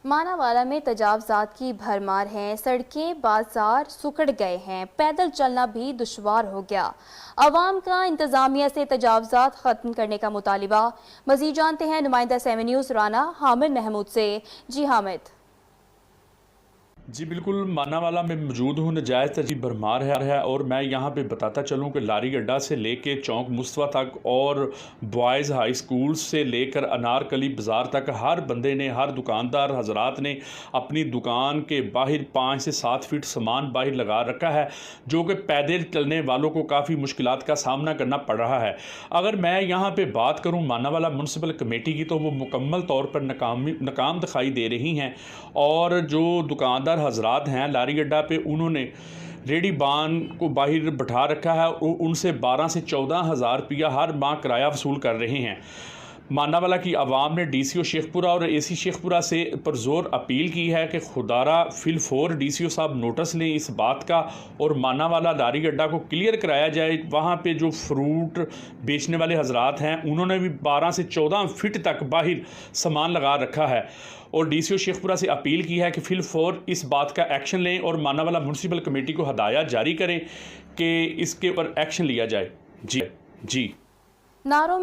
मानावाला में तजावजात की भरमार है। सड़कें बाजार सुखड़ गए हैं, पैदल चलना भी दुश्वार हो गया। अवाम का इंतजामिया से तजावजात खत्म करने का मुतालिबा। मजीद जानते हैं नुमाइंदा 7 न्यूज़ राना हामिद महमूद से। जी हामिद। जी बिल्कुल, मानावाला में मौजूद हूँ। नजायज़ तजी भरमार है और मैं यहाँ पे बताता चलूँ कि लारी अड्डा से लेके चौक मुस्तफ़ा तक और बॉयज़ हाई स्कूल से लेकर अनारकली बाज़ार तक हर बंदे ने, हर दुकानदार हजरात ने अपनी दुकान के बाहर 5 से 7 फीट सामान बाहर लगा रखा है, जो कि पैदल चलने वालों को काफ़ी मुश्किलात का सामना करना पड़ रहा है। अगर मैं यहाँ पर बात करूँ मानावाला म्यूनसिपल कमेटी की, तो वो मुकम्मल तौर पर नाकाम दिखाई दे रही हैं। और जो दुकानदार हजरात हैं लारी अड्डा पे, उन्होंने रेडी बान को बाहर बैठा रखा है और उनसे 12 से 14 हज़ार रुपया हर माह किराया वसूल कर रहे हैं। मानावाला की आवाम ने DCO शेखपुरा और AC शेखपुरा से पुरजोर अपील की है कि खुदारा फिलफोर DCO साहब नोटिस लें इस बात का और मानावाला लारी अड्डा को क्लियर कराया जाए। वहाँ पे जो फ्रूट बेचने वाले हजरात हैं, उन्होंने भी 12 से 14 फीट तक बाहर सामान लगा रखा है और DCO शेखपुरा से अपील की है कि फिलफोर इस बात का एक्शन लें और मानावाला म्यूनसिपल कमेटी को हदायत जारी करें कि इसके ऊपर एक्शन लिया जाए। जी। नारों